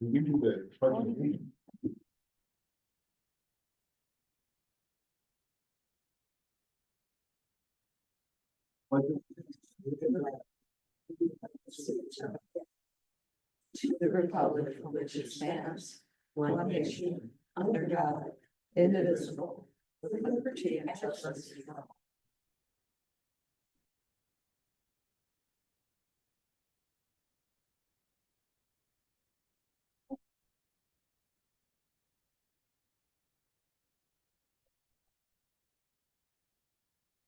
You do the budget. To the republic for which it stands, one nation, under God, indivisible, with liberty and justice for all.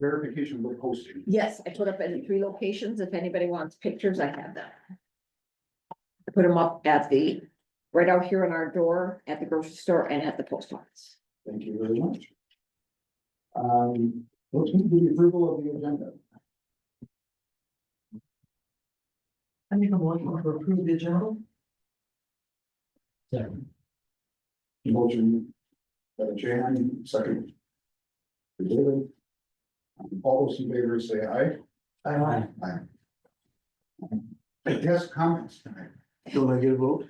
Verification with posting. Yes, I put up in 3 locations. If anybody wants pictures, I have them. I put them up at right out here in our door, at the grocery store and at the post office. Thank you very much. Let's move to the approval of the agenda. I make a motion to approve the agenda. Second. Motion by Jan, second. by David. All those in favor say aye. Aye. Yes, comments tonight. Don't I get a vote?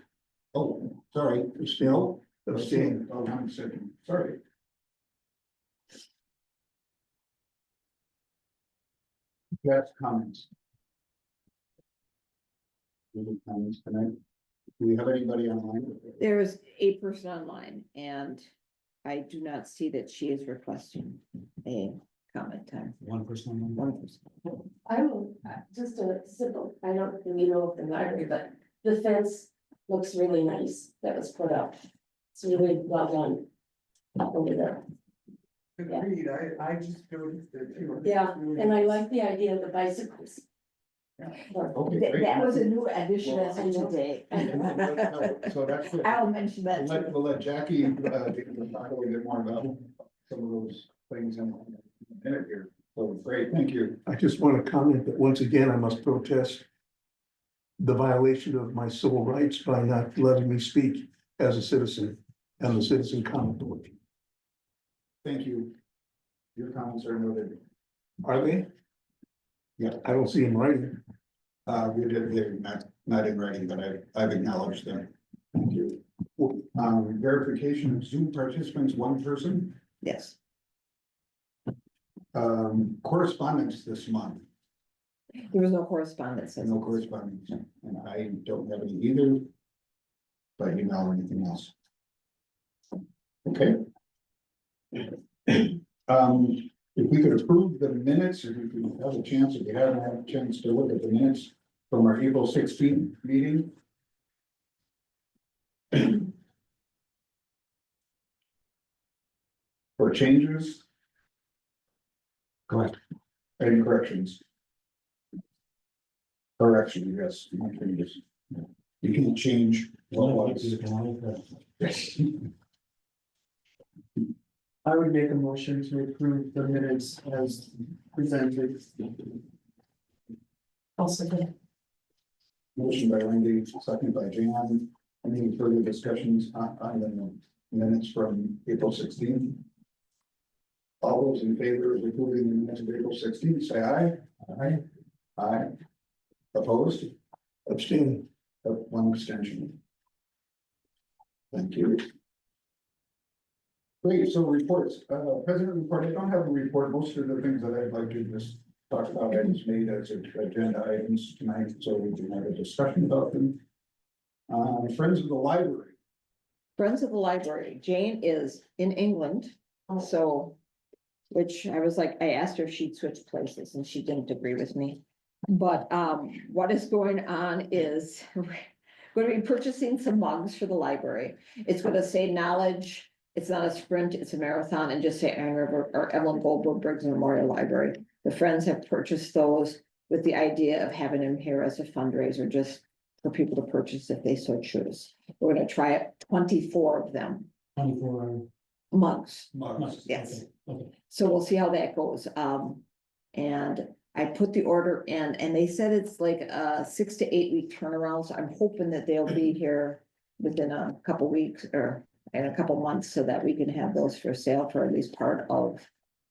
Oh, sorry, still. Abstain. Oh, I'm second, sorry. Yes, comments. Any comments tonight? Do we have anybody online? There is a person online and I do not see that she is requesting a comment time. One person. One person. I will, just a simple, I don't really know of the library, but the fence looks really nice that was put up. It's really well done. Over there. Agreed, I just noticed that too. Yeah, and I like the idea of the bicycles. Okay, That, great. that was a new addition Well, as of today. So that's good. I'll mention that too. We'll let Jackie, talk a little bit more about some of those things in a minute here. So great, thank you. I just want to comment that once again, I must protest the violation of my civil rights by not letting me speak as a citizen and the citizen comment board. Thank you. Your comments are noted. Are they? Yeah. I don't see them writing. We did, they're not in writing, but I've acknowledged them. Thank you. Verification of Zoom participants, one person. Yes, Correspondence this month, there was no correspondence. no correspondence, and I don't have any either. By email or anything else. Okay. If we could approve the minutes, if we could have a chance, if you haven't had a chance to look at the minutes from our April 16th meeting. For changes. Correct. And corrections. Correction, yes, not changes. You can change what was. I would make a motion to approve the minutes as presented. I'll second. Motion by Wendy, second by Jan. Any further discussions on the minutes from April 16th? All those in favor of approving the minutes of April 16th, say aye. Aye. Aye. Opposed? Abstain. One abstention. Thank you. Great, so reports, President report, I don't have a report, most of the things that I'd like to just talk about, I just made as agenda items tonight, so we can have a discussion about them. Friends of the library, Friends of the library, Jane is in England, so. Which I was like, I asked her if she'd switch places and she didn't agree with me. But what is going on is we're going to be purchasing some mugs for the library. It's going to say knowledge. It's not a sprint, it's a marathon, and just say Ann River or Evelyn Goldberg Briggs Memorial Library. The Friends have purchased those with the idea of having them here as a fundraiser, just for people to purchase if they so choose. We're going to try 24 of them. 24 Mugs. mugs. Yes. Okay. So we'll see how that goes. And I put the order in and they said it's like a 6 to 8 week turnaround. So I'm hoping that they'll be here within a couple weeks or in a couple months so that we can have those for sale for at least part of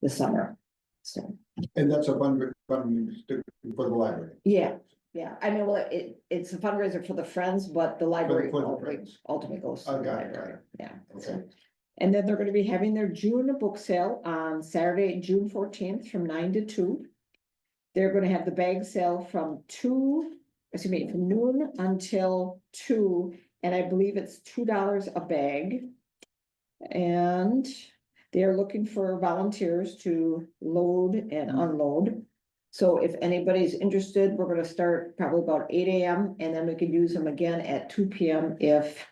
the summer. So, And that's a fund for the library. yeah, Yeah, I mean, well, it's a fundraiser for the Friends, but the library for the ultimately Friends. goes to Oh, the got it, library, yeah. Okay. And then they're gonna be having their June book sale on Saturday, June 14th from 9 to 2. They're gonna have the bag sale from from noon until 2, and I believe it's $2 a bag. And they're looking for volunteers to load and unload. So if anybody's interested, we're gonna start probably about 8 AM, and then we can use them again at 2 PM if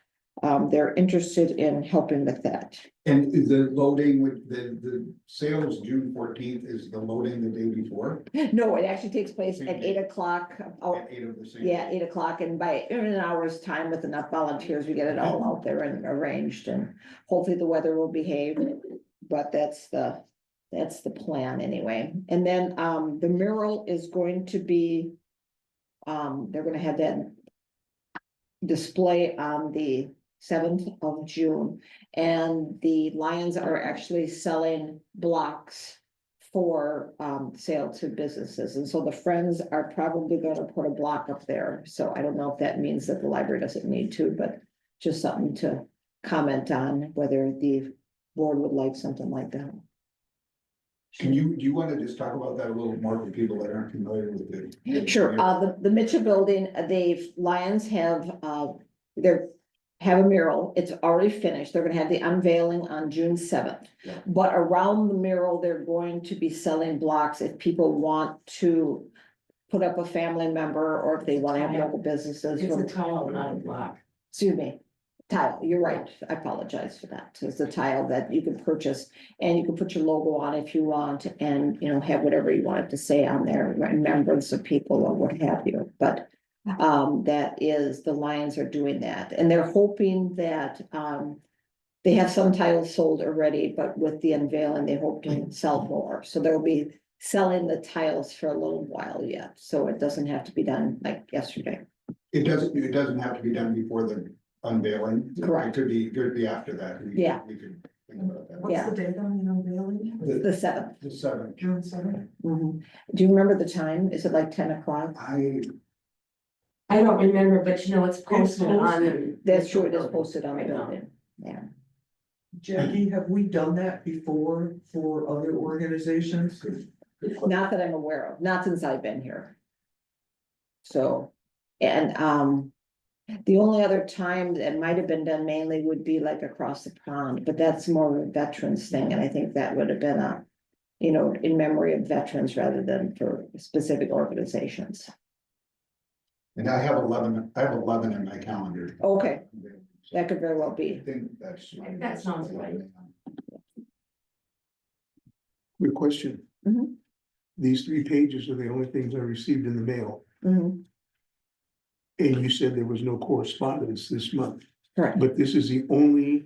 they're interested in helping with that. And is the loading with the sales June 14th, is the loading the day before? No, it actually takes place at 8 o'clock. At 8 of the same? Yeah, 8 o'clock, and in an hour's time with enough volunteers, we get it all out there and arranged, and hopefully the weather will behave. But that's the plan anyway. And then the mural is going to be, they're gonna have that display on the 7th of June, and the Lions are actually selling blocks for sale to businesses, and so the Friends are probably gonna put a block up there. So I don't know if that means that the library doesn't need to, but just something to comment on, whether the board would like something like that. Do you want to just talk about that a little more for people that aren't familiar with it? Sure, the Mitchell Building, Lions have, have a mural, it's already finished, they're gonna have the unveiling on June 7th. Yeah. But around the mural, they're going to be selling blocks if people want to put up a family member, or if they wanna have local businesses. It's a tile, not a block. Excuse me, tile, you're right, I apologize for that, it's a tile that you can purchase, and you can put your logo on if you want, and, have whatever you want it to say on there, remembrance of people or what have you, but that is, the Lions are doing that, and they're hoping that, they have some tiles sold already, but with the unveiling, they hope to sell more, so they'll be selling the tiles for a little while yet, so it doesn't have to be done like yesterday. It doesn't have to be done before the unveiling. Correct. It could be after that. Yeah. We could think about that. Yeah. What's the date on the unveiling? The 7th. The 7th. June 7th. Do you remember the time? Is it like 10 o'clock? I don't remember, but it's posted on. That's true, it is posted on the building, yeah. Jackie, have we done that before for other organizations? Not that I'm aware of, not since I've been here. So, and, the only other time that might have been done mainly would be like across the pond, but that's more of a veterans thing, and I think that would have been in memory of veterans rather than for specific organizations. And I have 11 in my calendar. Okay, that could very well I be. think that's. That sounds right. Good question. Mhm. These 3 pages are the only things I received in the mail, Mhm, and you said there was no correspondence this month, correct. but this is the only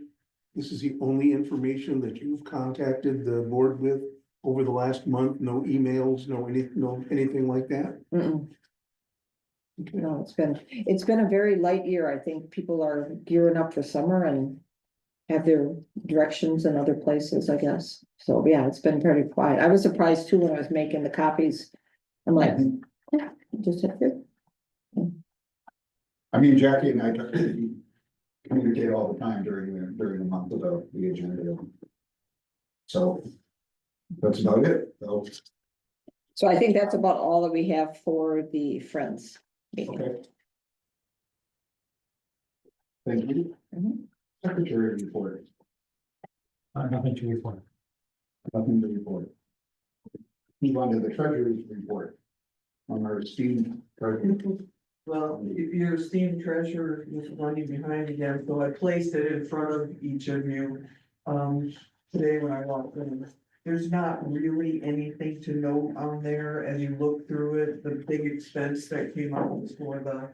information that you've contacted the board with over the last month, no emails, no anything like that? Mm-mm. Okay. No, it's been a very light year. I think people are gearing up for summer and have their directions in other places, I guess. So, yeah, it's been pretty quiet. I was surprised too when I was making the copies. I'm like, yeah, just hit it. I mean, Jackie and I communicate all the time during the month about the agenda. So that's about it. So I think that's about all that we have for the Friends meeting. Okay. Thank you. Mhm. Secretary report. Nothing to report. Nothing to report. Move on to the treasurer's report. On our esteemed treasurer. Well, your esteemed treasurer is running behind again, so I placed it in front of each of you. Today when I walked in, there's not really anything to note on there as you look through it. The big expense that came out was for the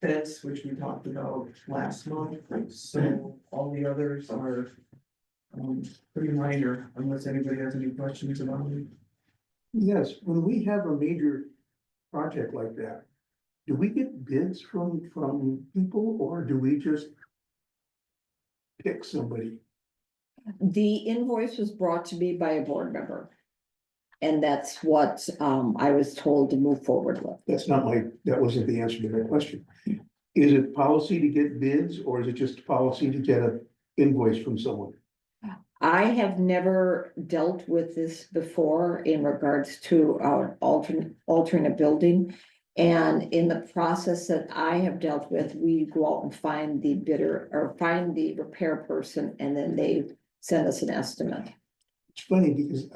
fence, which we talked about last month. So all the others are pretty minor, unless anybody has any questions about it. Yes, when we have a major project like that, do we get bids from people, or do we just pick somebody? The invoice was brought to me by a board member. And that's what, I was told to move forward with. that wasn't the answer to my question. Is it policy to get bids or is it just policy to get an invoice from someone? I have never dealt with this before in regards to our alternate building. And in the process that I have dealt with, we go out and find the bidder or find the repair person, and then they send us an estimate. It's funny because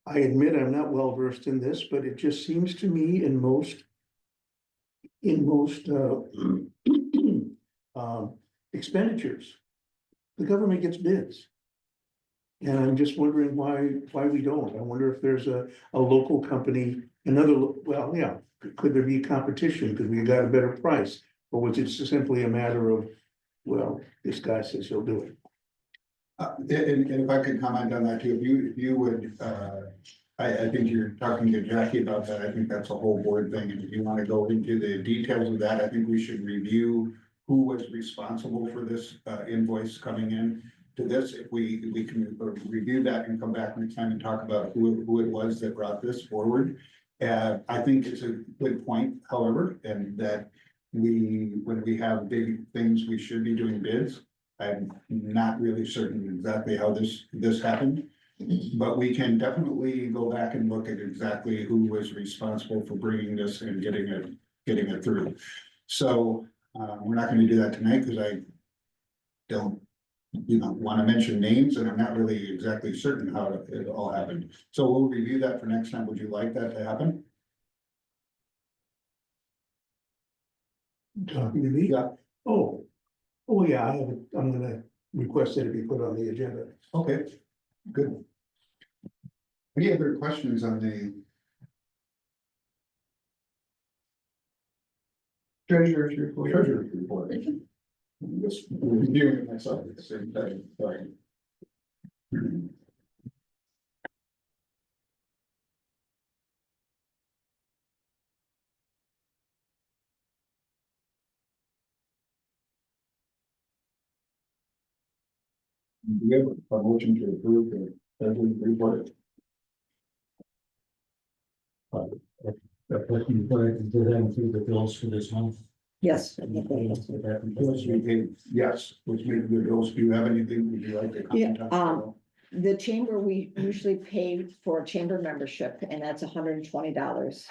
I admit I'm not well versed in this, but it just seems to me in most expenditures, the government gets bids. And I'm just wondering why we don't. I wonder if there's a local company, well, yeah, could there be a competition? Could we got a better price? Or was it simply a matter of, well, this guy says he'll do it? And if I could comment on that too, if you would, I think you're talking to Jackie about that. I think that's a whole board thing. And if you want to go into the details of that, I think we should review who was responsible for this invoice coming in to this. If we can review that and come back next time and talk about who it was that brought this forward. I think it's a good point, however, and that when we have big things, we should be doing bids. I'm not really certain exactly how this happened, but we can definitely go back and look at exactly who was responsible for bringing this and getting it through. So we're not going to do that tonight because I don't, want to mention names, and I'm not really exactly certain how it all happened. So we'll review that for next time. Would you like that to happen? Talking to me? Yeah. Oh, yeah, I'm gonna request that it be put on the agenda. Okay, good. Any other questions on the Treasurer's report. treasurer's report? I'm just reviewing it myself at the same time, sorry. Do we have a motion to approve the treasurer's report? The question for it, does that include the bills for this month? Yes. Yes, which made the bills. Do you have anything, would you like to comment on? The chamber, we usually pay for chamber membership, and that's $120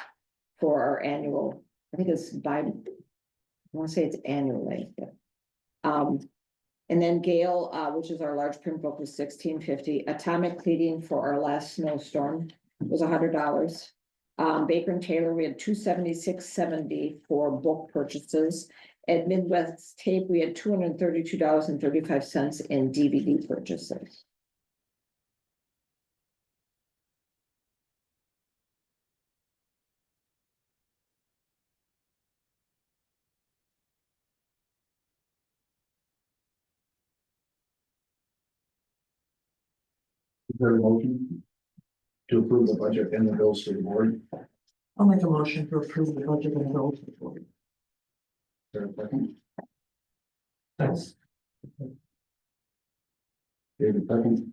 for our annual, I think it's I want to say it's annually. And then Gale, which is our large print book, was $16.50. Atomic Cleaning for our last snowstorm was $100. Baker and Taylor, we had $276.70 for book purchases. At Midwest Tape, we had $232.35 in DVD purchases. Is there a motion to approve the budget and the bills to the board? I'll make a motion to approve the budget and bills report. Is there a second? Thanks. David, second.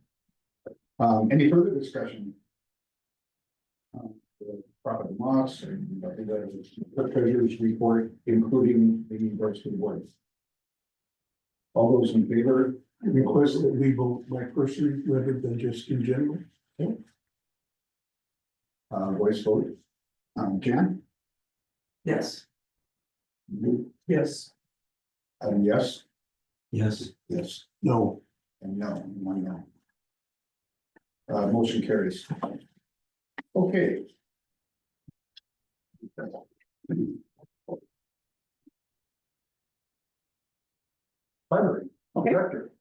Any further discussion? The profit and loss and the treasurer's report, including the bills to the board. All those in favor? I request that we vote by person rather than just in general. Voice vote. Jan? Yes. You? Yes. Yes. Yes. Yes. No, And no, one no. Motion carries. Okay. Primary. Okay. Director.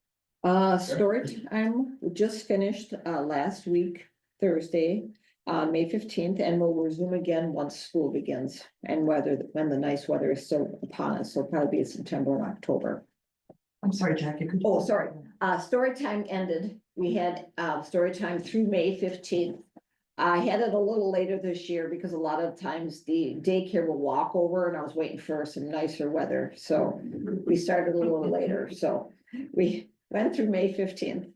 Story time, we just finished, last week, Thursday, May 15th, and we'll resume again once school begins. And when the nice weather is still upon us, so it'll probably be September or October. I'm sorry, Jackie. Could you- Oh, sorry. Story time ended. We had, story time through May 15th. I had it a little later this year because a lot of times the daycare will walk over, and I was waiting for some nicer weather, so we started a little later, so we went through May 15th.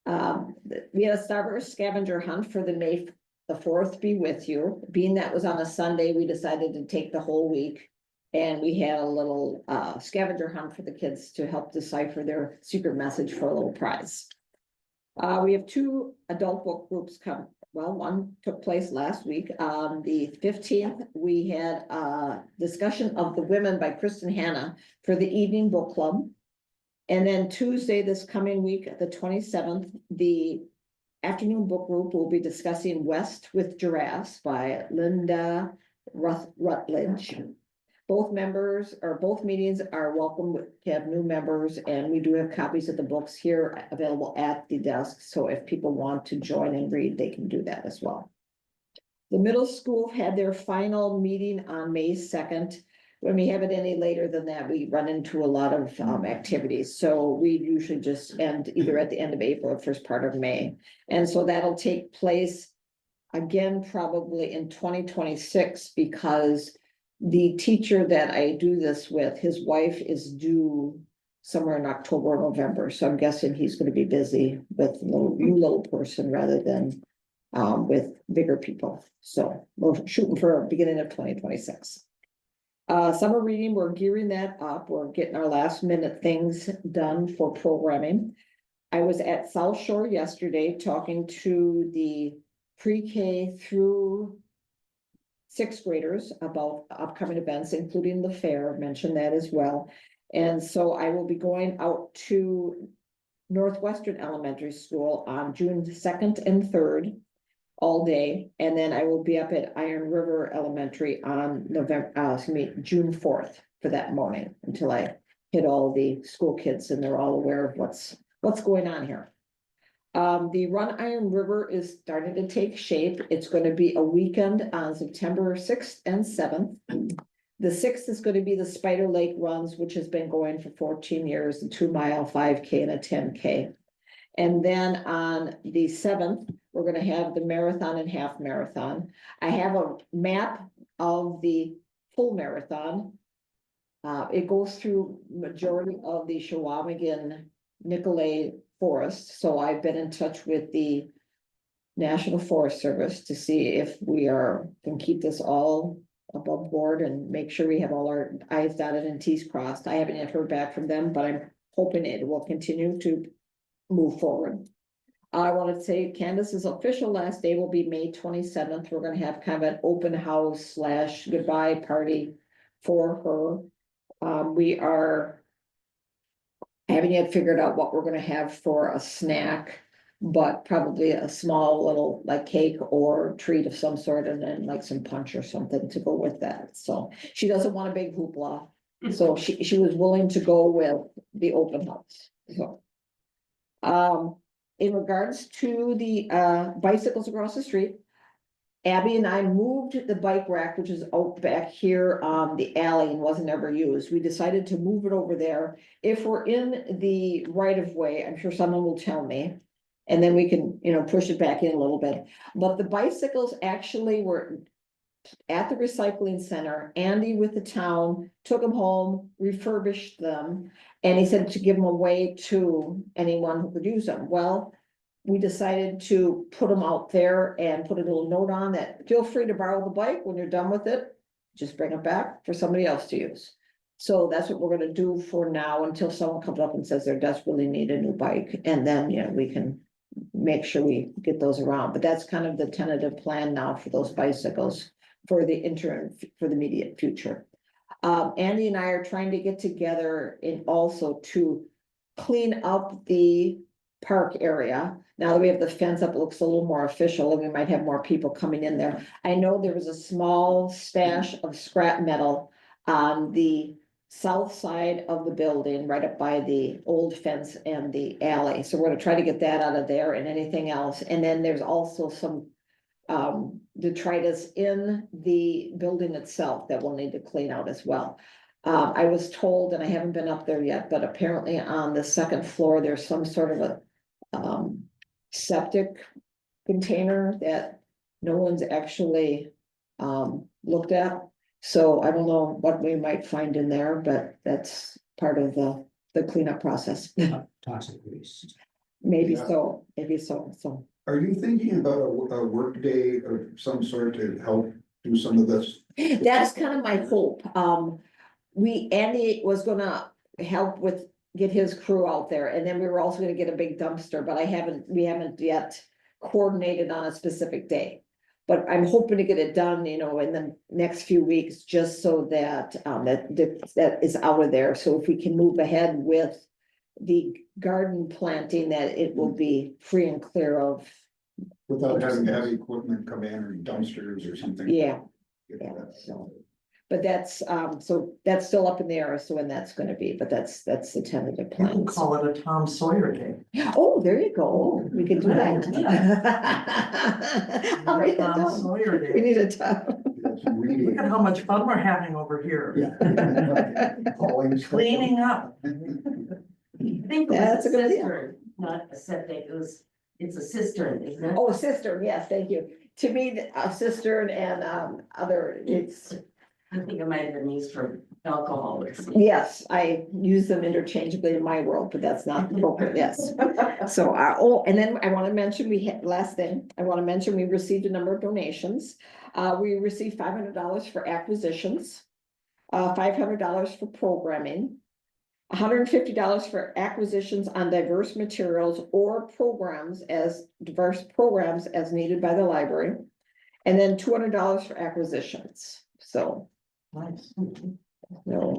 We had a Starburst scavenger hunt for the 4th be with you. Being that was on a Sunday, we decided to take the whole week. And we had a little scavenger hunt for the kids to help decipher their secret message for a little prize. We have 2 adult book groups come. Well, one took place last week. On the 15th, we had a discussion of The Women by Kristen Hanna for the evening book club. And then Tuesday, this coming week, the 27th, the afternoon book group will be discussing West with Giraffes by Linda Rutledge. Both meetings are welcome to have new members, and we do have copies of the books here available at the desk. So if people want to join and read, they can do that as well. The middle school had their final meeting on May 2nd. When we have it any later than that, we run into a lot of activities. So we usually just end either at the end of April or first part of May. And so that'll take place again, probably in 2026, because the teacher that I do this with, his wife is due somewhere in October or November. So I'm guessing he's going to be busy with little person rather than with bigger people. So we're shooting for beginning of 2026. Summer reading, we're gearing that up. We're getting our last minute things done for programming. I was at South Shore yesterday talking to the pre-K through 6th graders about upcoming events, including the fair, mentioned that as well. And so I will be going out to Northwestern Elementary School on June 2nd and 3rd all day. And then I will be up at Iron River Elementary on June 4th for that morning until I hit all the school kids and they're all aware of what's going on here. The Run Iron River is starting to take shape. It's going to be a weekend on September 6th and 7th. The 6th is going to be the Spider Lake Runs, which has been going for 14 years, a 2-mile 5K and a 10K. And then on the 7th, we're going to have the marathon and half marathon. I have a map of the full marathon. It goes through majority of the Chequamegon Nicolay Forest. So I've been in touch with the National Forest Service to see if we can keep this all above board and make sure we have all our I's dotted and T's crossed. I haven't yet heard back from them, but I'm hoping it will continue to move forward. I want to say Candace's official last day will be May 27th. We're going to have kind of an open house / goodbye party for her. We haven't yet figured out what we're going to have for a snack, but probably a small little like cake or treat of some sort, and then like some punch or something to go with that. So she doesn't want a big hoopla. So she was willing to go with the open house. So in regards to the bicycles across the street, Abby and I moved the bike rack, which is out back here on the alley and wasn't ever used. We decided to move it over there. If we're in the right of way, I'm sure someone will tell me. And then we can, push it back in a little bit. But the bicycles actually were at the recycling center. Andy with the town took them home, refurbished them, and he said to give them away to anyone who could use them. Well, we decided to put them out there and put a little note on that. Feel free to borrow the bike when you're done with it. Just bring it back for somebody else to use. So that's what we're going to do for now until someone comes up and says they desperately need a new bike. And then, we can make sure we get those around. But that's kind of the tentative plan now for those bicycles for the immediate future. Andy and I are trying to get together and also to clean up the park area. Now that we have the fence up, it looks a little more official and we might have more people coming in there. I know there was a small stash of scrap metal on the south side of the building, right up by the old fence and the alley. So we're going to try to get that out of there and anything else. And then there's also some detritus in the building itself that we'll need to clean out as well. I was told, and I haven't been up there yet, but apparently on the 2nd floor, there's some sort of a septic container that no one's actually looked at. So I don't know what we might find in there, but that's part of the cleanup process. Toxic waste. maybe Yeah. so, so. Are you thinking about a work day of some sort to help do some of this? That's kind of my hope. Andy was gonna help with, get his crew out there, and then we were also gonna get a big dumpster, but we haven't yet coordinated on a specific day. But I'm hoping to get it done, in the next few weeks, just so that, that is out of there. So if we can move ahead with the garden planting, that it will be free and clear of, Without having to have equipment come in or dumpsters or something? yeah. Get Yeah, that. so, but that's, so that's still up in the air as to when that's gonna be, but that's the tentative You plan. can call it a Tom Sawyer Day. Oh, there you go, we can do that. I'll write that Tom down. Sawyer We Day. need a time. That's really- Look at how much fun we're having over here. Yeah. Hauling stuff. Cleaning up. I think it That's was a a good idea. cistern, not a septic, it's a cistern, isn't it? Oh, a cistern, yes, thank you. To me, a cistern and, it's, I think it might have been used for alcohol or something. yes, I use them interchangeably in my world, but that's not appropriate, yes. So, and then I want to mention, last thing, I want to mention, we received a number of donations. We received $500 for acquisitions, $500 for programming, $150 for acquisitions on diverse materials or diverse programs as needed by the library, and then $200 for acquisitions. So, Nice.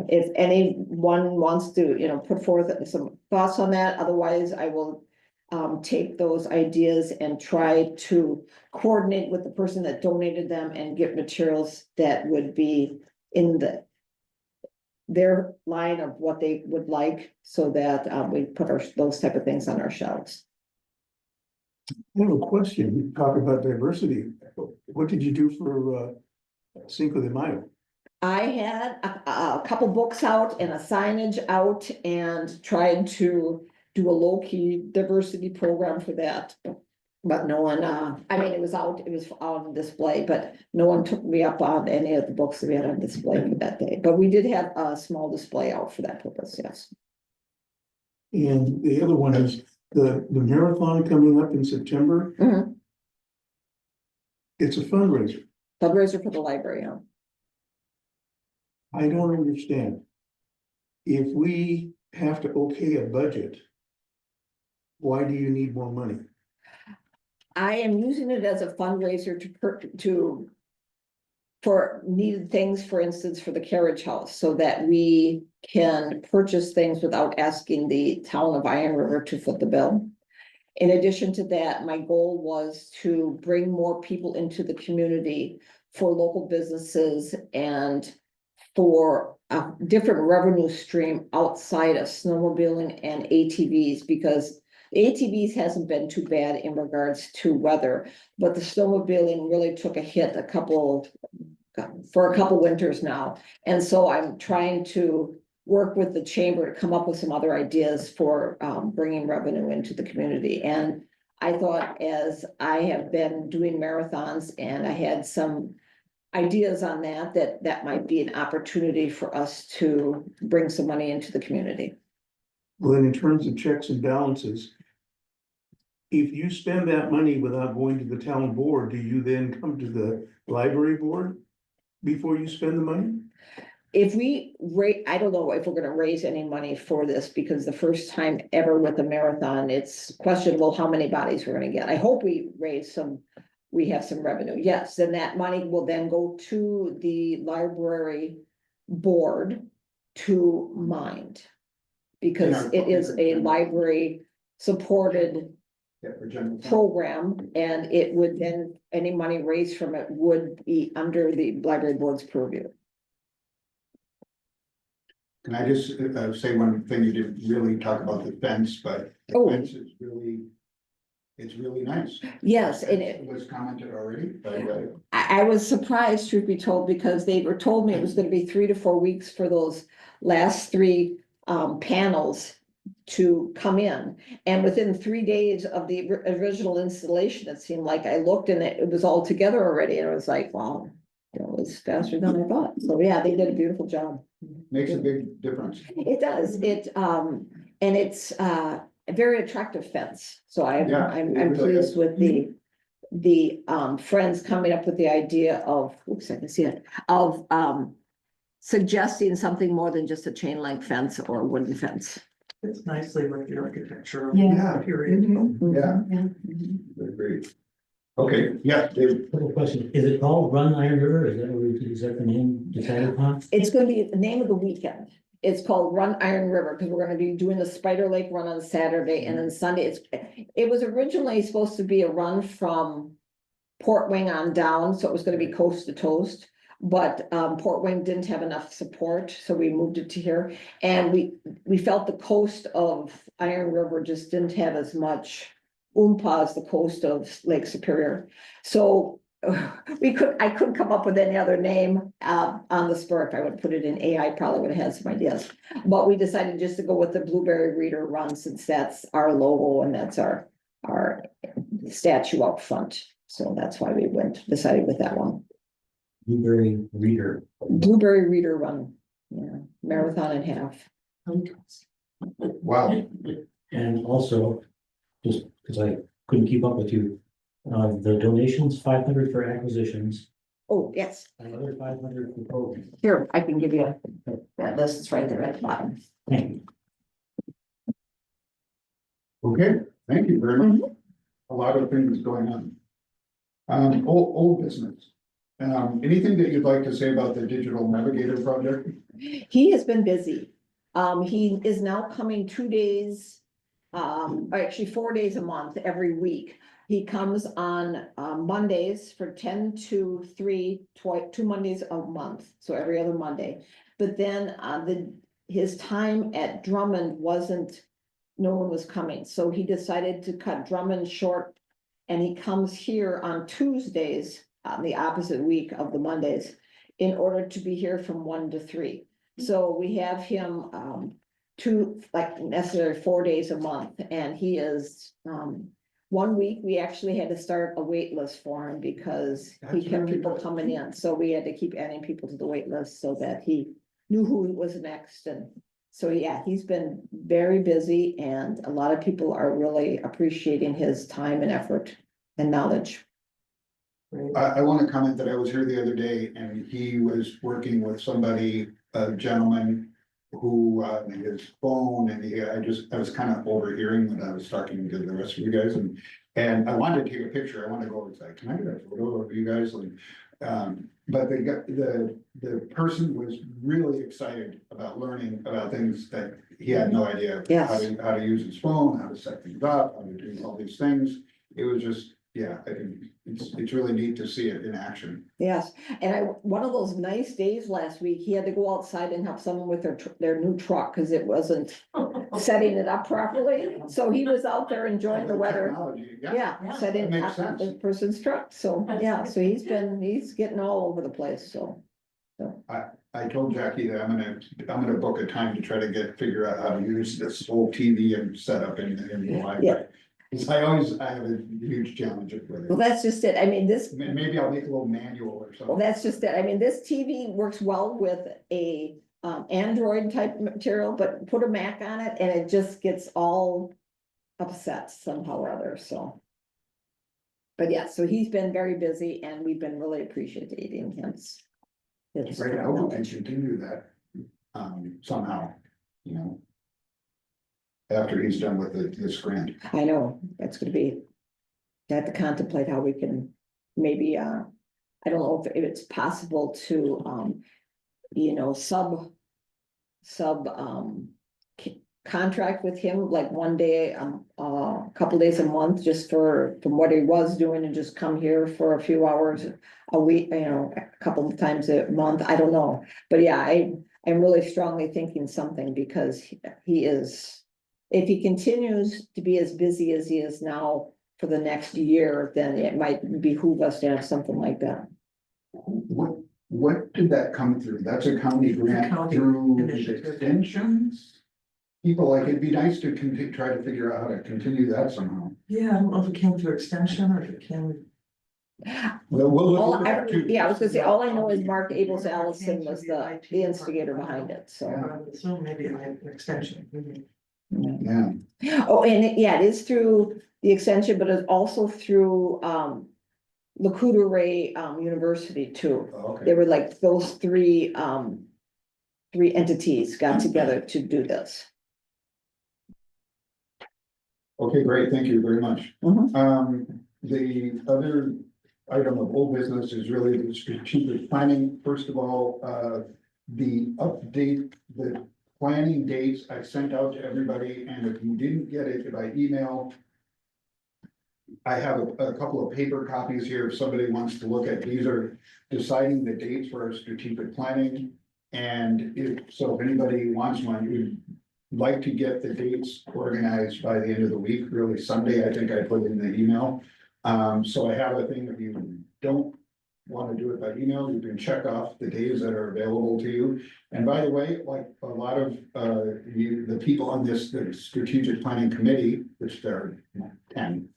if anyone wants to, put forth some thoughts on that, otherwise I will take those ideas and try to coordinate with the person that donated them and get materials that would be in their line of what they would like, so that we put those type of things on our shelves. I have a question. You talk about diversity. What did you do for Cinco de Mayo? I had a couple books out and a signage out and tried to do a low-key diversity program for that. But no one, it was out on display, but no one took me up on any of the books that we had on display for that day. But we did have a small display out for that purpose, yes. And the other one is the marathon coming up in September. Mhm. It's a fundraiser. Fundraiser for the library, yeah. I don't understand. If we have to okay a budget, why do you need more money? I am using it as a fundraiser for needed things, for instance, for the carriage house, so that we can purchase things without asking the town of Iron River to foot the bill. In addition to that, my goal was to bring more people into the community for local businesses and for a different revenue stream outside of snowmobiling and ATVs, because the ATVs hasn't been too bad in regards to weather, but the snowmobiling really took a hit for a couple winters now. And so I'm trying to work with the chamber to come up with some other ideas for bringing revenue into the community. And I thought, as I have been doing marathons and I had some ideas on that might be an opportunity for us to bring some money into the community. Well, then in terms of checks and balances, if you spend that money without going to the town board, do you then come to the library board before you spend the money? If we I don't know if we're gonna raise any money for this, because the first time ever with a marathon, it's questionable how many bodies we're gonna get. I hope we have some revenue, yes, then that money will then go to the library board to mind. Because it is a library supported Yeah, for general fund. program, and it would then, any money raised from it would be under the library board's purview. Can I just say one thing? You didn't really talk about the fence, but the Oh. fence is it's really nice. Yes, and it, was commented already, but I was surprised, truth be told, because they told me it was gonna be 3 to 4 weeks for those last 3 panels to come in. And within 3 days of the original installation, it seemed like I looked and it was all together already, and I was like, wow, it was faster than I thought. So yeah, they did a beautiful job. makes a big difference. It does, and it's, a very attractive fence, so Yeah, I'm it really pleased is. with the friends coming up with the idea of, oops, I can see it, of suggesting something more than just a chain link fence or a wooden fence. It's nicely with the architecture. Yeah. Period. Yeah, Mhm. great. Okay, yeah, David. Couple questions. Is it called Run Iron River? Is that the name decided upon? It's gonna be the name of the weekend. It's called Run Iron River, because we're gonna be doing the Spider Lake run on Saturday, and then Sunday, it was originally supposed to be a run from Port Wing on down, so it was gonna be coast to coast. But Port Wing didn't have enough support, so we moved it to here. And we felt the coast of Iron River just didn't have as much oompah as the coast of Lake Superior. So I couldn't come up with any other name on the spur. If I would put it in AI, probably would have had some ideas. But we decided just to go with the Blueberry Reader Run, since that's our logo and that's our statue up front. So that's why we decided with that one. Blueberry Reader. Blueberry Reader Run, yeah, marathon and half. Wow, And also, just because I couldn't keep up with you, the donations, 500 for acquisitions, Oh, yes, another 500 for programs. here, I can give you that list, it's right there at the bottom. Thank you. okay, thank you very much. A lot of things going on. Old business. Anything that you'd like to say about the digital navigator project? He has been busy. He is now coming 2 days, or actually 4 days a month, every week. He comes on Mondays for 10 to 3, 2 Mondays a month, so every other Monday. But then his time at Drummond wasn't, no one was coming, so he decided to cut Drummond short. And he comes here on Tuesdays, on the opposite week of the Mondays, in order to be here from 1 to 3. So we have him 2, like necessarily 4 days a month, and he is 1 week, we actually had to start a wait list for him because he That's kept really people good. coming in, so we had to keep adding people to the wait list so that he knew who was next. And so, yeah, he's been very busy, and a lot of people are really appreciating his time and effort and knowledge. I want to comment that I was here the other day and he was working with somebody, a gentleman who, his phone, and I was kind of overhearing when I was talking to the rest of you guys, and I wanted to take a picture. I wanted to go and say, can I get a photo of you guys? But the person was really excited about learning about things that he had no idea. Yes. How to use his phone, how to set things up, how to do all these things. It was just, yeah, I think it's really neat to see it in action. Yes, and one of those nice days last week, he had to go outside and help someone with their new truck, because it wasn't setting it up properly. So he was out there enjoying the weather. Technology, Yeah, setting That up makes the sense. person's truck, so, yeah, so he's getting all over the place, so. I told Jackie that I'm gonna book a time to try to figure out how to use this whole TV and setup in the library. Yeah. Because I have a huge challenge with Well, it. that's just it, I mean, Maybe I'll make a little manual or something. well, that's just it, I mean, this TV works well with a Android type material, but put a Mac on it and it just gets all upset somehow or other, so. But yeah, so he's been very busy and we've been really appreciating his. Right, I hope we can continue that, somehow, you know. After he's done with this grant. I know, that's gonna be. I have to contemplate how we can maybe, I don't know if it's possible to, you know, contract with him, like one day, a couple days a month, just from what he was doing, and just come here for a few hours a week, you know, a couple of times a month, I don't know. But yeah, I'm really strongly thinking something, because he is, if he continues to be as busy as he is now for the next year, then it might behoove us to have something like that. What did that come through? That's a county grant County through initiative. extensions? People, like, it'd be nice to try to figure out how to continue that somehow. Yeah, I don't know if it came through extension or if it came. Well, we'll look All, into that too. yeah, I was gonna say, all I know is Mark Abels Allison was the instigator behind it, so. I would assume maybe an extension. Yeah. Yeah, Oh, and yeah, it is through the extension, but it's also through, Ray University too. okay. They were like those three entities got together to do this. Okay, great, thank you very much. Mhm. The other item of old business is really the strategic planning. First of all, the update, the planning dates I sent out to everybody, and if you didn't get it by email, I have a couple of paper copies here if somebody wants to look at. These are deciding the dates for our strategic planning. And if anybody wants one, we'd like to get the dates organized by the end of the week, really Sunday, I think I put in the email. So I have a thing, if you don't want to do it by email, you can check off the days that are available to you. And by the way, like a lot of the people on this the strategic planning committee, which there are 10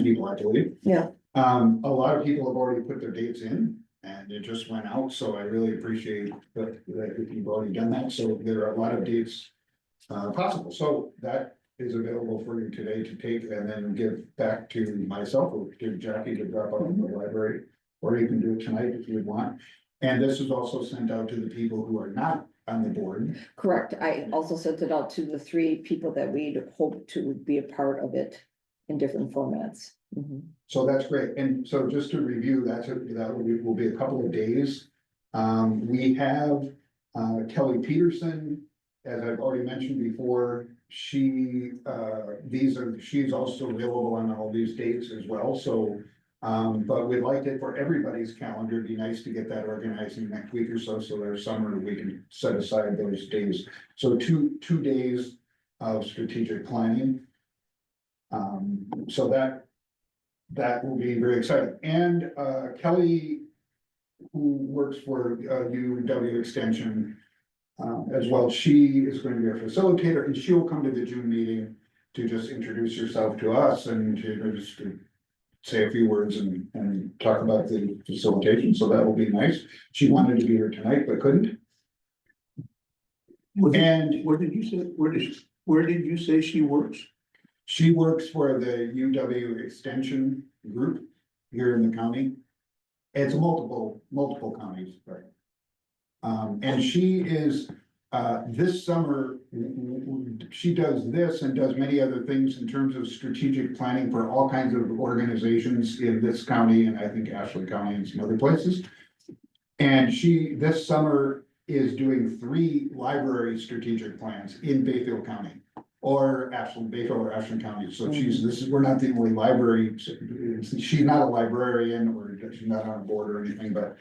people, I believe. Yeah. A lot of people have already put their dates in and it just went out, so I really appreciate that if you've already done that, so there are a lot of dates possible, so that is available for you today to take and then give back to myself or to Jackie to drop off in the library. Or you can do it tonight if you want, and this is also sent out to the people who are not on the board. Correct. I also sent it out to the three people that we'd hope to be a part of it in different formats. Mhm. So that's great, and so just to review, that will be a couple of days. We have Kelly Peterson, as I've already mentioned before, she's also available on all these dates as well, so. But we'd like it for everybody's calendar, it'd be nice to get that organized in the next week or so, so there's summer, we can set aside those days. So two days of strategic planning. So that will be very exciting. And Kelly, who works for UW Extension as well, she is going to be a facilitator and she'll come to the June meeting to just introduce herself to us and to say a few words and talk about the facilitation. So that will be nice. She wanted to be here tonight, but couldn't. And Where did you say she works? she works for the UW Extension Group here in the county. It's multiple counties, right? And she is, this summer, she does this and does many other things in terms of strategic planning for all kinds of organizations in this county and I think Ashley County and some other places. And she, this summer, is doing 3 library strategic plans in Bayfield County. Or Ashland, Bayfield or Ashland County, so we're not the only library, she's not a librarian or she's not on board or anything, but.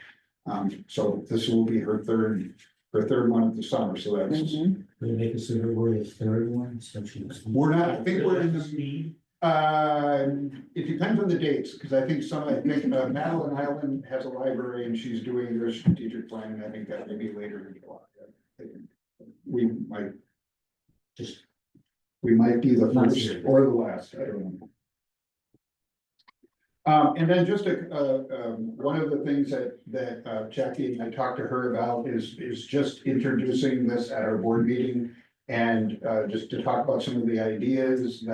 So this will be her third one of the summer, so that's, Mhm. We make us a we're the third one, so she's. we're not, I think we're in the, Speed. it depends on the dates, because I think Madeline Island has a library and she's doing their strategic plan, and I think that may be later in July. We might be the first or the last, I don't know. And then just one of the things that Jackie and I talked to her about is just introducing this at our board meeting. And just to talk about some of the ideas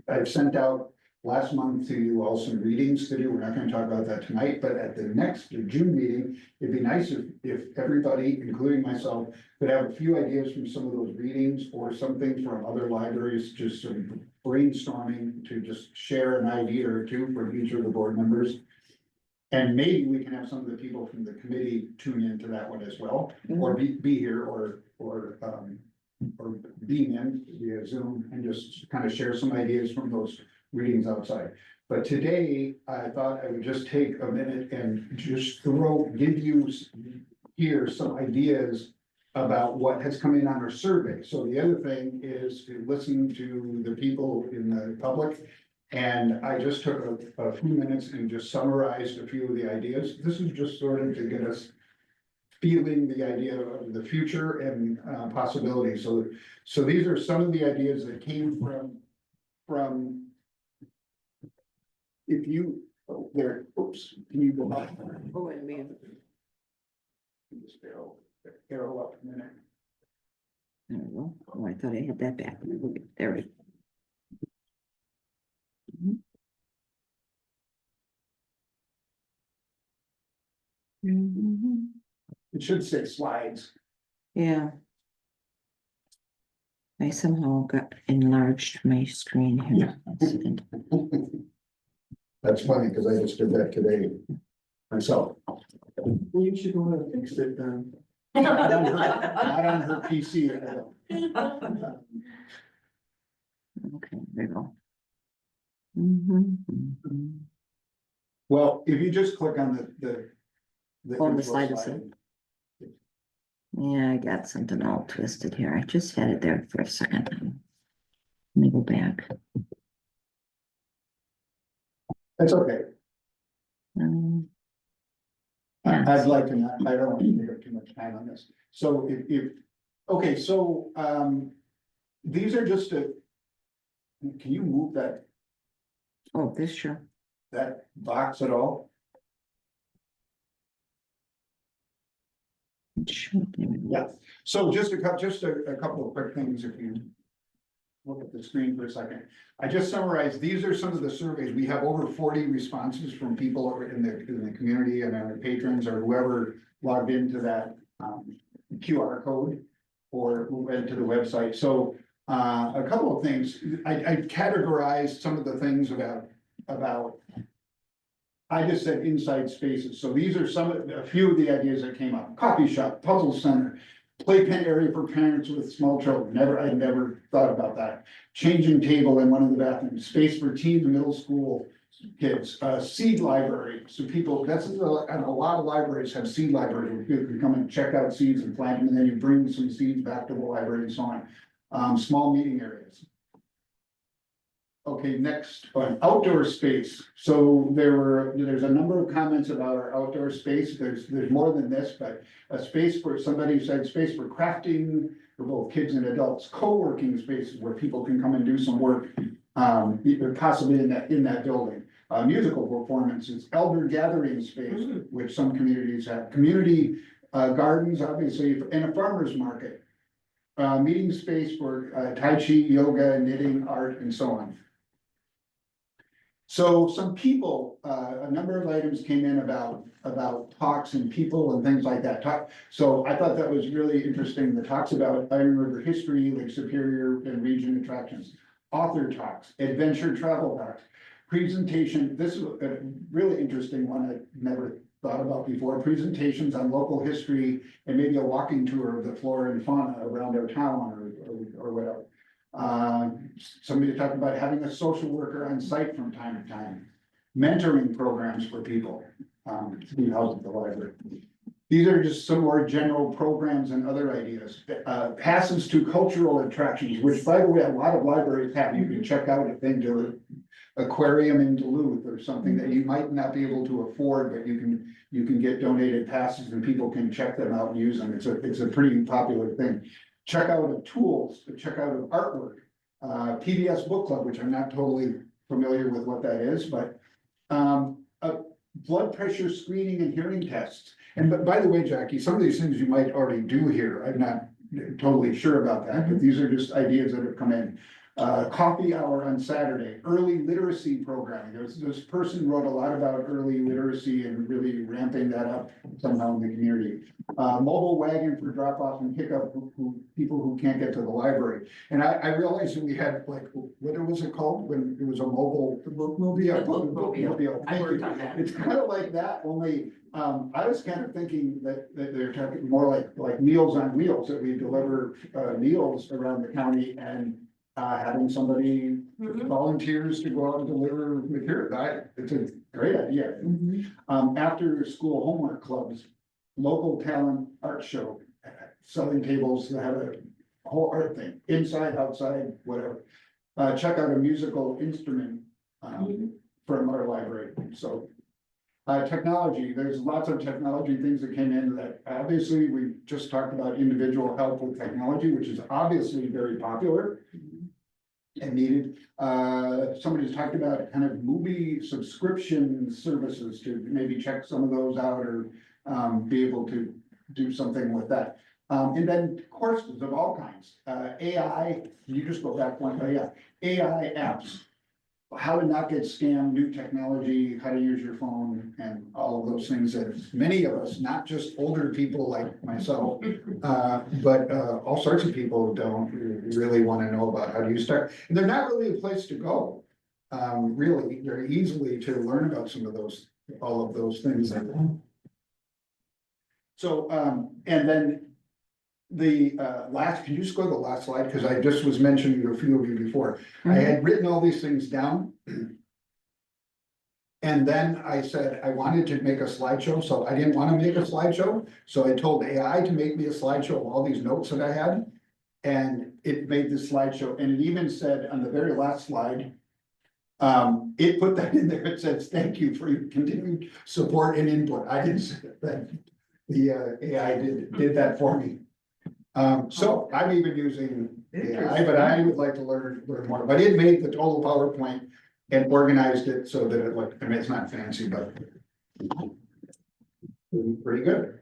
I've sent out last month to you all some readings to do. We're not going to talk about that tonight, but at the next June meeting, it'd be nice if everybody, including myself, could have a few ideas from some of those readings or something from other libraries, just some brainstorming to just share an idea or two from each of the board members. And maybe we can have some of the people from the committee tune into that one as well, or be here or beam in via Zoom and just kind of share some ideas from those readings outside. But today, I thought I would just take a minute and just give you here some ideas about what has come in on our survey. So the other thing is to listen to the people in the public. And I just took a few minutes and just summarized a few of the ideas. This is just sort of to get us feeling the idea of the future and possibilities. So these are some of the ideas that came from if you, oops, can you go back? Oh, and me. Just arrow up a minute. There we go. Oh, I thought I had that back. There we. Mhm. It should say slides. Yeah. I somehow got enlarged my screen here. That's funny, because I just did that today myself. You should go and fix it then. Not on her PC. I don't. Okay, there we go. Mhm, mhm. Well, if you just click on the. On the info slide itself. Yeah, I got something all twisted here. I just had it there for a second. Let me go back. It's okay. Yeah. I'd like to not, I don't want to take up too much time on this. So okay, so, these are just can you move Oh, this sure. that box at all? Sure. There we go. Yeah. So just a couple of quick things if you look at the screen for a second. I just summarized, these are some of the surveys. We have over 40 responses from people in the community and our patrons or whoever logged into that QR code or who went to the website. So a couple of things, I categorized some of the things about I just said inside spaces, so these are a few of the ideas that came up. Coffee shop, puzzle center, playpen area for parents with small children, I never thought about that. Changing table in one of the bathrooms, space for teen and middle school kids, seed library, so people, and a lot of libraries have seed libraries, where people can come and check out seeds and plant them, and then you bring some seeds back to the library and so on. Small meeting areas. Okay, next, outdoor space. So there's a number of comments about our outdoor space. There's more than this, but a space for, somebody said space for crafting for both kids and adults, co-working spaces where people can come and do some work, possibly in that building. Musical performances, elder gathering space, which some communities have, community gardens, obviously, and a farmer's market. Meeting space for Tai Chi, yoga, knitting, art, and so on. So some people, a number of items came in about talks and people and things like that. So I thought that was really interesting. The talks about Iron River history, Lake Superior and region attractions, author talks, adventure travel talks, presentation. This is a really interesting one I never thought about before. Presentations on local history and maybe a walking tour of the flora and fauna around our town or whatever. Somebody talked about having a social worker on site from time to time, mentoring programs for people, to be housed at the library. These are just some more general programs and other ideas. Passes to cultural attractions, which by the way, a lot of libraries have. You can check out if they do an aquarium in Duluth or something that you might not be able to afford, but you can get donated passes and people can check them out and use them. It's a pretty popular thing. Checkout of tools, checkout of artwork, PBS book club, which I'm not totally familiar with what that is, but blood pressure screening and hearing tests. And but by the way, Jackie, some of these things you might already do here. I'm not totally sure about that, but these are just ideas that have come in. Coffee hour on Saturday, early literacy programming. This person wrote a lot about early literacy and really ramping that up somehow in the community. Mobile wagon for drop off and pickup people who can't get to the library. And I realized that we had what was it called when it was a mobile? The bookmobile. The bookmobile. I Thank worked you. on that. It's kind of like that, only I was kind of thinking that they're talking more like Meals on Wheels, that we deliver meals around the county and having somebody volunteers to go out and deliver material. It's a great idea. After school homework clubs, local talent art show, selling tables that have a whole art thing, inside, outside, whatever. Check out a musical instrument from our library. So technology, there's lots of technology things that came in that obviously we just talked about individual help with technology, which is obviously very popular and needed. Somebody's talked about kind of movie subscription services to maybe check some of those out or be able to do something with that. And then courses of all kinds, AI, you just go back one, yeah, AI apps. How to not get scammed, new technology, how to use your phone, and all of those things that many of us, not just older people like myself, but all sorts of people don't really want to know about how do you start. And they're not really a place to go, really, very easily to learn about some of those, all of those things. So, and then the last, can you just go to the last slide? Because I just was mentioning to a few of you before. I had written all these things down. And then I said I wanted to make a slideshow, so I didn't want to make a slideshow. So I told AI to make me a slideshow of all these notes that I had. And it made this slideshow, and it even said on the very last slide, it put that in there, it says, thank you for your continued support and input. I didn't say that. The AI did that for me. So I'm even using AI, but I would like to learn more, but it made the total PowerPoint and organized it so that it looked, I mean, it's not fancy, but pretty good.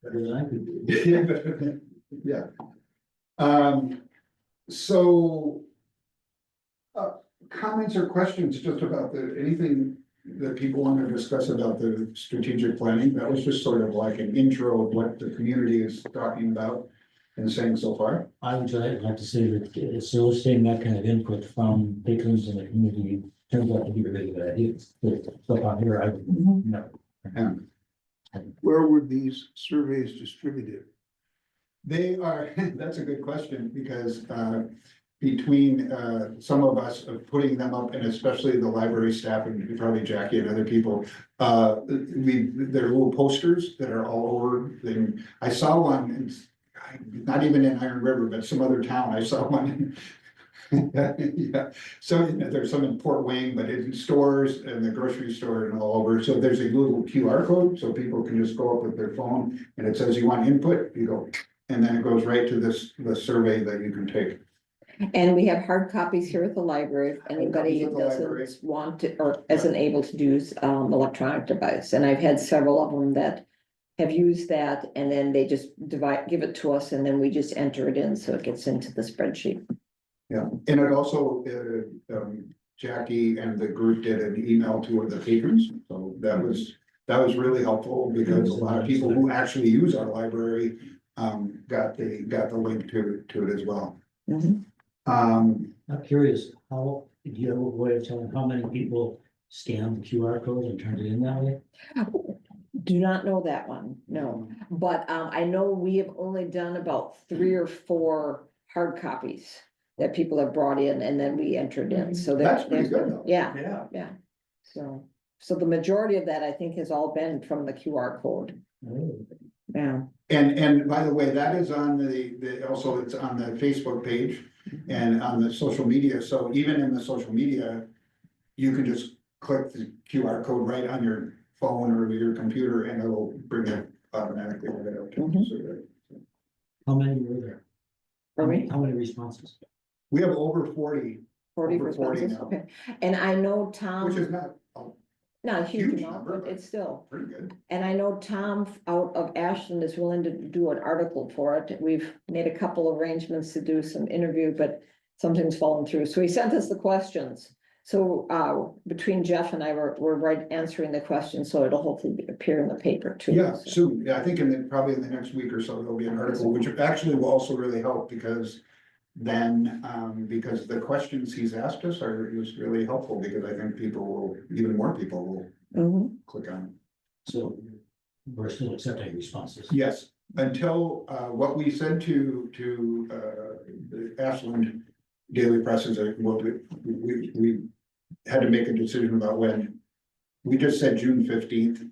Better than I could do. Yeah. So comments or questions just about anything that people want to discuss about the strategic planning? That was just sort of like an intro of what the community is talking about and saying so far. I would like to say that soliciting that kind of input from patrons in the community turns out to be a really good idea. So out here, I would, no. And Where were these surveys distributed? they are, that's a good question, because between some of us putting them up, and especially the library staff and probably Jackie and other people, there are little posters that are all over. I saw one, not even in Iron River, but some other town, I saw one. Yeah, so there's some in Port Wayne, but in stores and the grocery store and all over. So there's a little QR code, so people can just go up with their phone and it says, you want input, you go, and then it goes right to the survey that you can take. And we have hard copies here at the library, if anybody copies at the library. doesn't want to, or isn't able to use electronic device, and I've had several of them that have used that, and then they just give it to us, and then we just enter it in, so it gets into the spreadsheet. Yeah, and it also, Jackie and the group did an email to the patrons, so that was really helpful, because a lot of people who actually use our library got the link to it as well. Mhm. I'm curious, do you have a way of telling how many people scanned the QR code and turned it in that way? Do not know that one, no, but I know we have only done about 3 or 4 hard copies that people have brought in, and then we entered in, so That's pretty good, though. Yeah, Yeah, so the majority of that, I think, has all been from the QR code, Oh, yeah. And by the way, that is on also it's on the Facebook page and on the social media, so even in the social media, you can just click the QR code right on your phone or your computer, and it'll bring it automatically right up to the survey. How many were there? Pardon me? How many responses? We have over 40, 40 over 40 responses, now. okay, and I know which Tom, is not not a huge huge amount, number, but but- it's still. pretty good. And I know Tom out of Ashland is willing to do an article for it. We've made a couple arrangements to do some interview, but something's fallen through. So he sent us the questions. So between Jeff and I, we're right answering the questions, so it'll hopefully appear in the paper too. Yeah, so. soon. Yeah, I think probably in the next week or so, there'll be an article, which actually will also really help, because then, because the questions he's asked us is really helpful, because I think even more people will Mhm. click on it. So we're still accepting responses. Yes, until what we said to the Ashland Daily Press is that we had to make a decision about when. We just said June 15th.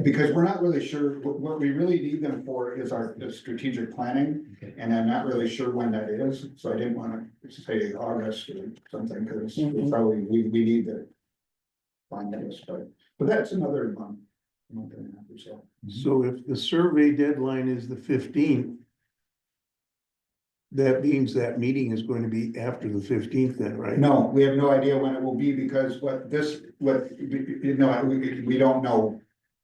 Because we're not really sure, what we really need them for is the strategic planning, Okay. and I'm not really sure when that is, so I didn't want to say August or something, because Mhm. probably we need to find this, but that's another month and a half or so. So if the survey deadline is the 15th, that means that meeting is going to be after the 15th then, right? No, we have no idea when it will be, because we don't know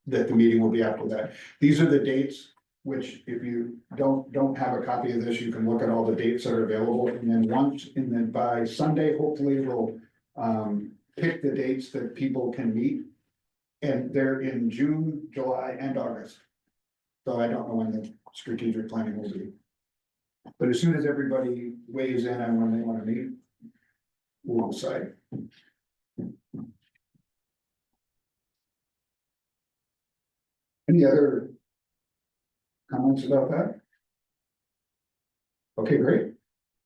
that the meeting will be after that. These are the dates which if you don't have a copy of this, you can look at all the dates that are available, and then by Sunday, hopefully we'll pick the dates that people can meet. And they're in June, July, and August. So I don't know when the strategic planning will be. But as soon as everybody weighs in on when they want to meet, we'll decide. Any other comments about that? Okay, great.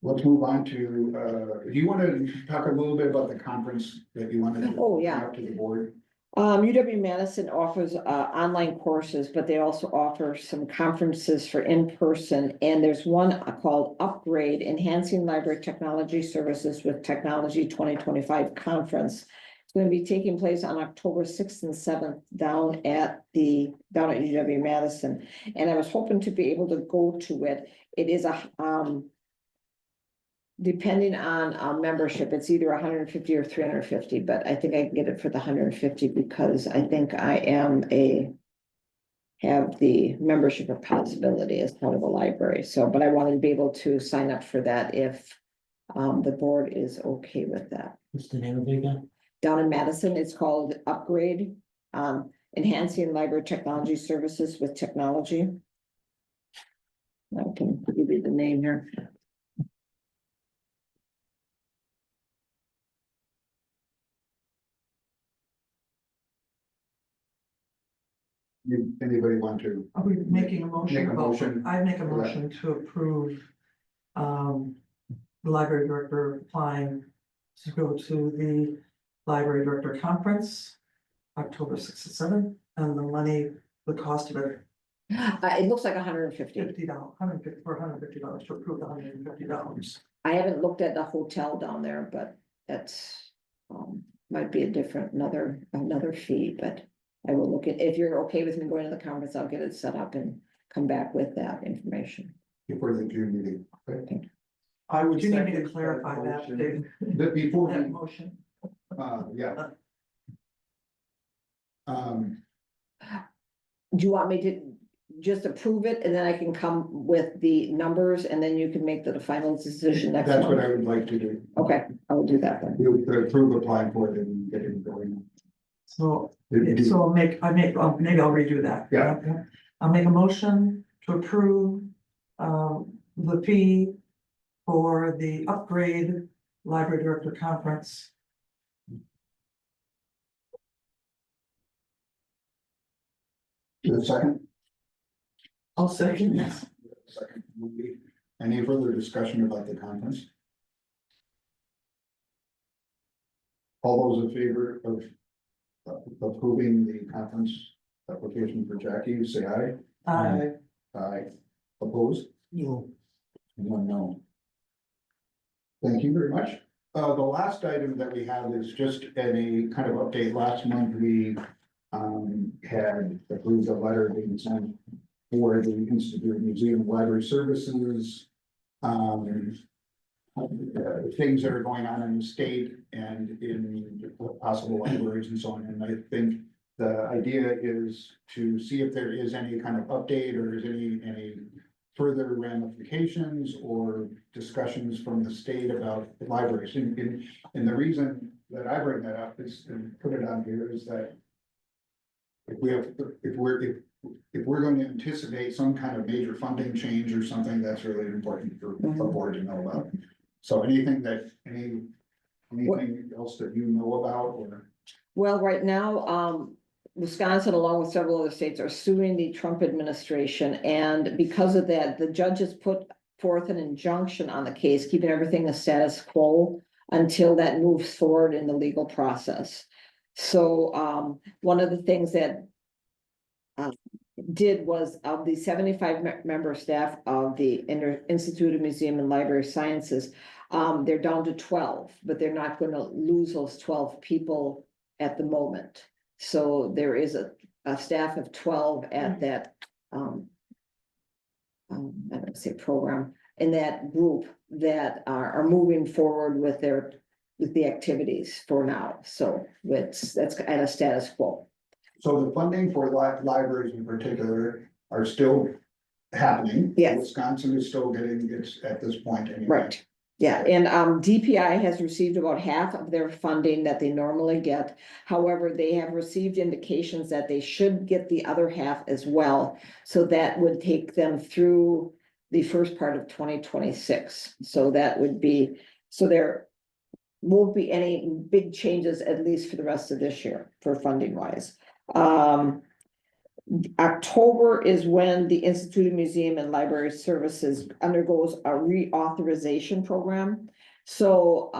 Let's move on to, do you want to talk a little bit about the conference that you wanted to? Oh, yeah. bring up to the board? UW-Madison offers online courses, but they also offer some conferences for in-person. And there's one called Upgrade, Enhancing Library Technology Services with Technology 2025 Conference. It's going to be taking place on October 6th and 7th down at UW-Madison. And I was hoping to be able to go to it. It is depending on membership, it's either 150 or 350, but I think I can get it for the 150 because I think I have the membership of possibility as part of the library. So, but I wanted to be able to sign up for that if the board is okay with that. What's the name of it again? Down in Madison, it's called Upgrade, Enhancing Library Technology Services with Technology. I can give you the name here. Anybody want to? Are we making a motion? Make a motion. I make a for that. motion to approve. The library director applying to go to the library director conference. October 6th and 7th, and the money, the cost of it, It looks like $150. $50, $150 to approve the $150. I haven't looked at the hotel down there, but that's, might be a different, another fee, but I will look at, if you're okay with me going to the conference, I'll get it set up and come back with that information. Before the June meeting, okay? I would. Do you need me to clarify that, Dave? But before That we, motion? yeah. Do you want me to just approve it and then I can come with the numbers and then you can make the final decision next That's what month? I would like to do. Okay, I will do that then. We'll approve applying for it and get it going. So, maybe I'll redo that. Yeah. I'll make a motion to approve, the fee for the upgrade library director conference. The second? I'll second this. Second would be, any further discussion about the conference? All those in favor of approving the conference application for Jackie, say aye. Aye. Opposed? No, One no. Thank you very much. The last item that we have is just a kind of update. Last month, we had approved a letter being sent for the Institute of Museum and Library Services. Things that are going on in the state and in possible libraries and so on. And I think the idea is to see if there is any kind of update or is any further ramifications or discussions from the state about the libraries. And the reason that I bring that up is, and put it on here, is that if we're going to anticipate some kind of major funding change or something, that's really important for a board to know about. So anything else that you know about or? Well, right now, Wisconsin, along with several other states, are suing the Trump administration. And because of that, the judges put forth an injunction on the case, keeping everything the status quo until that moves forward in the legal process. So one of the things that did was of the 75 member staff of the Institute of Museum and Library Sciences, they're down to 12, but they're not going to lose those 12 people at the moment. So there is a staff of 12 at that, I don't want to say program, in that group that are moving forward with the activities for now. So that's at a status quo. So the funding for libraries in particular are still happening. Yes. Wisconsin is still getting its, at this point anyway. Right, yeah, and DPI has received about half of their funding that they normally get. However, they have received indications that they should get the other half as well. So that would take them through the first part of 2026. So that would be, so there won't be any big changes, at least for the rest of this year, for funding wise. October is when the Institute of Museum and Library Services undergoes a reauthorization program. So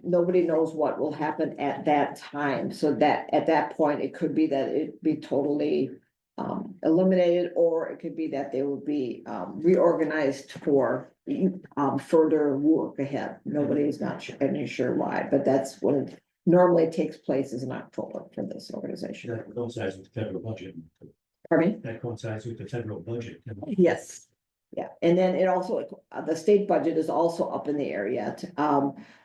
nobody knows what will happen at that time. So that at that point, it could be that it be totally eliminated, or it could be that they will be reorganized for further work ahead. Nobody's not sure why, but that's when it normally takes place, is in October for this organization. That coincides with the federal budget. Pardon me? That coincides with the federal budget. Yes, yeah, and then it also, the state budget is also up in the air yet.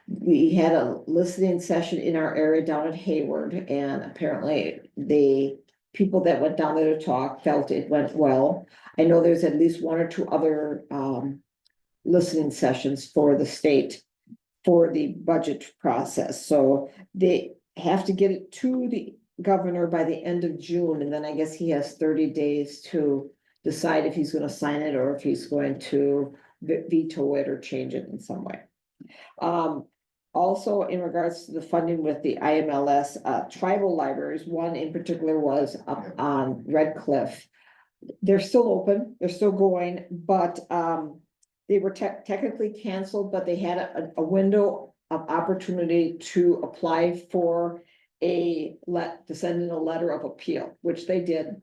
We had a listening session in our area down at Hayward, and apparently the people that went down there to talk felt it went well. I know there's at least one or two other listening sessions for the state for the budget process, so they have to get it to the governor by the end of June, and then I guess he has 30 days to decide if he's gonna sign it or if he's going to veto it or change it in some way. Also, in regards to the funding with the IMLS, tribal libraries, one in particular was up on Red Cliff. They're still open, they're still going, but they were technically canceled, but they had a window of opportunity to apply for to send in a letter of appeal, which they did.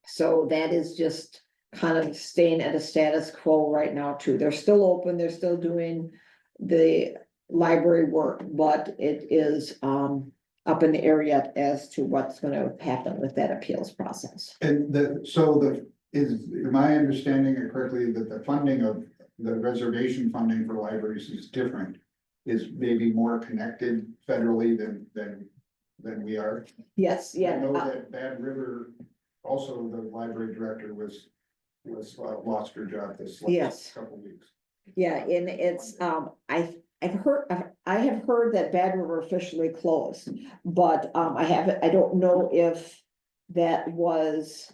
So that is just kind of staying at a status quo right now too. They're still open, they're still doing the library work, but it is up in the air yet as to what's gonna happen with that appeals process. And am I understanding it correctly that the funding of the reservation funding for libraries is different? Is maybe more connected federally than we are? Yes, I yeah. know that Bad River, also the library director was lost her job this Yes. last couple weeks. Yeah, and it's, I have heard that Bad River officially closed, but, I don't know if that was.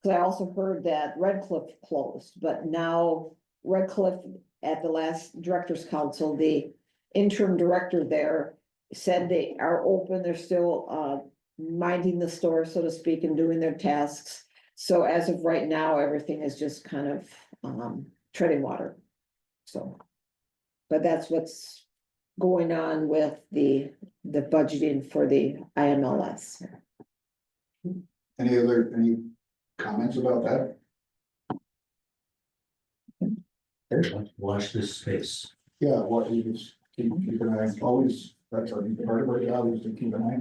Cause I also heard that Red Cliff closed, but now Red Cliff at the last directors council, the interim director there said they are open, they're still, minding the store, so to speak, and doing their tasks. So as of right now, everything is just kind of, treading water. So, but that's what's going on with the budgeting for the IMLS. Any comments about that? Watch this space. Yeah, what you just keep an eye, always, that's a part of our job is to keep an eye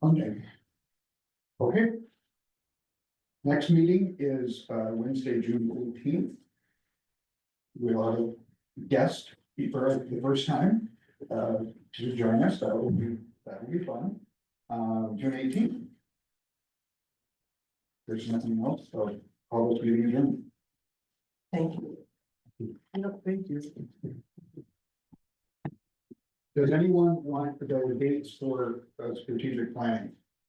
on. Okay. Next meeting is Wednesday, June 18th. We'll have a guest for the first time to join us. That will be fun. June 18th. There's nothing else, so call this meeting adjourned. Thank you. No, thank you. Does anyone want the dates for strategic planning?